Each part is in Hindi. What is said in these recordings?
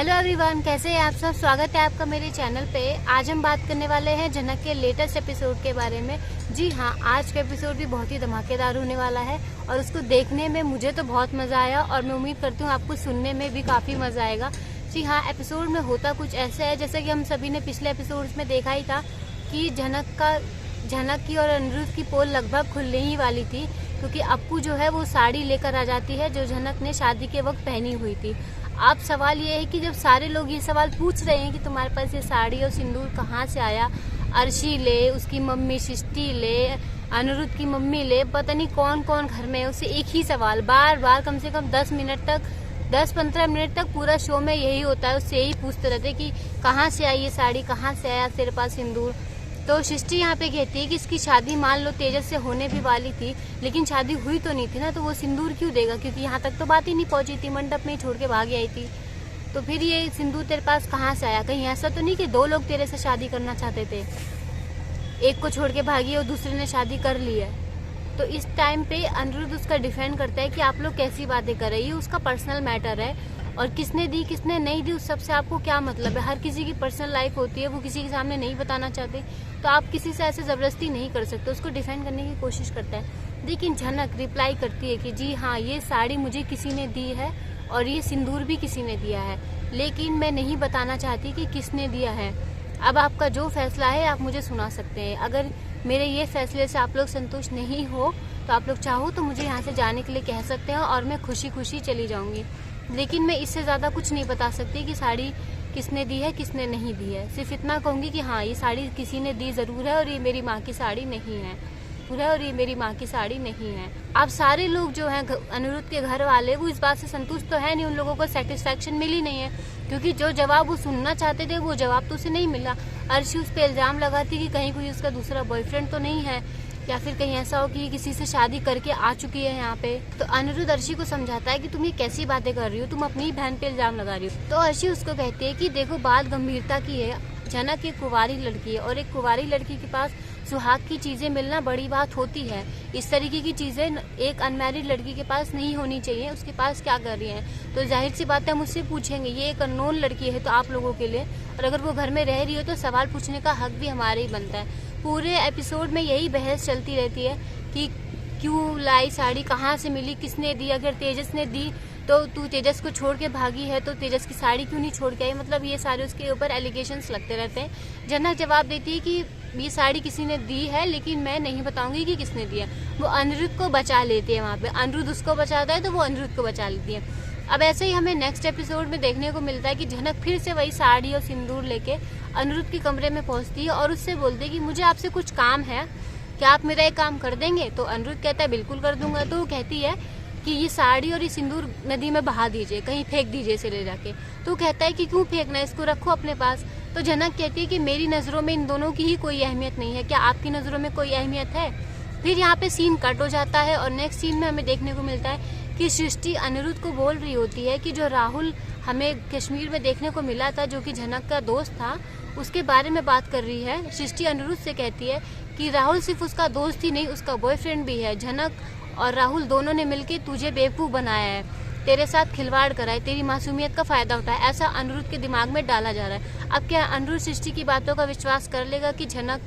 हेलो एवरीवन, कैसे हैं आप सब। स्वागत है आपका मेरे चैनल पे। आज हम बात करने वाले हैं जनक के लेटेस्ट एपिसोड के बारे में। जी हाँ, आज का एपिसोड भी बहुत ही धमाकेदार होने वाला है और उसको देखने में मुझे तो बहुत मज़ा आया और मैं उम्मीद करती हूँ आपको सुनने में भी काफ़ी मज़ा आएगा। जी हाँ, एपिसोड में होता कुछ ऐसा है जैसे कि हम सभी ने पिछले एपिसोड्स में देखा ही था कि जनक की और अनिरुद्ध की पोल लगभग खुलने ही वाली थी, क्योंकि अप्पू जो है वो साड़ी लेकर आ जाती है जो जनक ने शादी के वक्त पहनी हुई थी। अब सवाल ये है कि जब सारे लोग ये सवाल पूछ रहे हैं कि तुम्हारे पास ये साड़ी और सिंदूर कहाँ से आया, अर्शी ले, उसकी मम्मी सृष्टि ले, अनिरुद्ध की मम्मी ले, पता नहीं कौन कौन घर में है, उससे एक ही सवाल बार बार कम से कम 10-15 मिनट तक पूरा शो में यही होता है। उससे यही पूछते रहते कि कहाँ से आई ये साड़ी, कहाँ से आया तेरे पास सिंदूर। तो सृष्टि यहाँ पे कहती है कि इसकी शादी मान लो तेजस से होने भी वाली थी, लेकिन शादी हुई तो नहीं थी ना, तो वो सिंदूर क्यों देगा, क्योंकि यहाँ तक तो बात ही नहीं पहुंची थी, मंडप में ही छोड़ के भाग आई थी। तो फिर ये सिंदूर तेरे पास कहाँ से आया। कहीं ऐसा तो नहीं कि दो लोग तेरे से शादी करना चाहते थे, एक को छोड़ के भागी और दूसरे ने शादी कर ली है। तो इस टाइम पे अनिरुद्ध उसका डिफेंड करता है कि आप लोग कैसी बातें कर रहे हैं, ये उसका पर्सनल मैटर है और किसने दी किसने नहीं दी उस सबसे आपको क्या मतलब है। हर किसी की पर्सनल लाइफ होती है, वो किसी के सामने नहीं बताना चाहते, तो आप किसी से ऐसे ज़बरदस्ती नहीं कर सकते। उसको डिफेंड करने की कोशिश करता है, लेकिन जनक रिप्लाई करती है कि जी हाँ, ये साड़ी मुझे किसी ने दी है और ये सिंदूर भी किसी ने दिया है, लेकिन मैं नहीं बताना चाहती कि किसने दिया है। अब आपका जो फैसला है आप मुझे सुना सकते हैं। अगर मेरे ये फैसले से आप लोग संतुष्ट नहीं हो तो आप लोग चाहो तो मुझे यहाँ से जाने के लिए कह सकते हैं और मैं खुशी खुशी चली जाऊँगी, लेकिन मैं इससे ज़्यादा कुछ नहीं बता सकती कि साड़ी किसने दी है किसने नहीं दी है। सिर्फ इतना कहूँगी कि हाँ, ये साड़ी किसी ने दी ज़रूर है और ये मेरी माँ की साड़ी नहीं है और ये मेरी माँ की साड़ी नहीं है। अब सारे लोग जो हैं अनिरुद्ध के घर वाले, वो इस बात से संतुष्ट तो है नहीं, उन लोगों को सेटिस्फेक्शन मिली नहीं है, क्योंकि जो जवाब वो सुनना चाहते थे वो जवाब तो उसे नहीं मिला। अर्शी उस पर इल्ज़ाम लगाती कि कहीं कोई उसका दूसरा बॉयफ्रेंड तो नहीं है, या फिर कहीं ऐसा हो कि किसी से शादी करके आ चुकी है यहाँ पे। तो अनिरुद्ध अर्शी को समझाता है कि तुम ये कैसी बातें कर रही हो, तुम अपनी बहन पे इल्ज़ाम लगा रही हो। तो अर्शी उसको कहती है कि देखो, बात गंभीरता की है, जनक एक कुंवारी लड़की है और एक कुंवारी लड़की के पास सुहाग की चीज़ें मिलना बड़ी बात होती है। इस तरीके की चीज़ें एक अनमैरिड लड़की के पास नहीं होनी चाहिए। उसके पास क्या कर रही हैं, तो जाहिर सी बात है मुझसे पूछेंगे। ये एक अननोन लड़की है तो आप लोगों के लिए, और अगर वो घर में रह रही हो तो सवाल पूछने का हक भी हमारे ही बनता है। पूरे एपिसोड में यही बहस चलती रहती है कि क्यों लाई साड़ी, कहाँ से मिली, किसने दी, अगर तेजस ने दी तो तू तेजस को छोड़ के भागी है तो तेजस की साड़ी क्यों नहीं छोड़ के आई। मतलब ये सारे उसके ऊपर एलिगेशंस लगते रहते हैं। जनक जवाब देती है कि ये साड़ी किसी ने दी है, लेकिन मैं नहीं बताऊंगी कि किसने दी है। वो अनिरुद्ध को बचा लेती है, वहाँ पे अनिरुद्ध उसको बचाता है तो वो अनिरुद्ध को बचा लेती है। अब ऐसे ही हमें नेक्स्ट एपिसोड में देखने को मिलता है कि जनक फिर से वही साड़ी और सिंदूर लेके अनिरुद्ध के कमरे में पहुंचती है और उससे बोलती है कि मुझे आपसे कुछ काम है, क्या आप मेरा एक काम कर देंगे। तो अनिरुद्ध कहता है बिल्कुल कर दूंगा। तो वो कहती है कि ये साड़ी और ये सिंदूर नदी में बहा दीजिए, कहीं फेंक दीजिए इसे ले जाके। तो कहता है कि क्यों फेंकना, इसको रखो अपने पास। तो जनक कहती है कि मेरी नज़रों में इन दोनों की ही कोई अहमियत नहीं है, क्या आपकी नज़रों में कोई अहमियत है। फिर यहाँ पे सीन कट हो जाता है और नेक्स्ट सीन में हमें देखने को मिलता है कि सृष्टि अनिरुद्ध को बोल रही होती है कि जो राहुल हमें कश्मीर में देखने को मिला था, जो कि जनक का दोस्त था, उसके बारे में बात कर रही है। सृष्टि अनिरुद्ध से कहती है कि राहुल सिर्फ उसका दोस्त ही नहीं, उसका बॉयफ्रेंड भी है। जनक और राहुल दोनों ने मिलकर तुझे बेवकूफ़ बनाया है, तेरे साथ खिलवाड़ करा है, तेरी मासूमियत का फ़ायदा उठाया, ऐसा अनिरुद्ध के दिमाग में डाला जा रहा है। अब क्या अनिरुद्ध सृष्टि की बातों का विश्वास कर लेगा कि जनक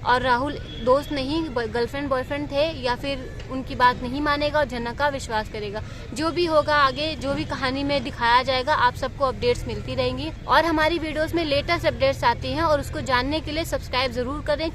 और राहुल दोस्त नहीं गर्लफ्रेंड बॉयफ्रेंड थे, या फिर उनकी बात नहीं मानेगा और जनक का विश्वास करेगा। जो भी होगा आगे, जो भी कहानी में दिखाया जाएगा, आप सबको अपडेट्स मिलती रहेंगी और हमारी वीडियोस में लेटेस्ट अपडेट्स आती हैं और उसको जानने के लिए सब्सक्राइब ज़रूर करें।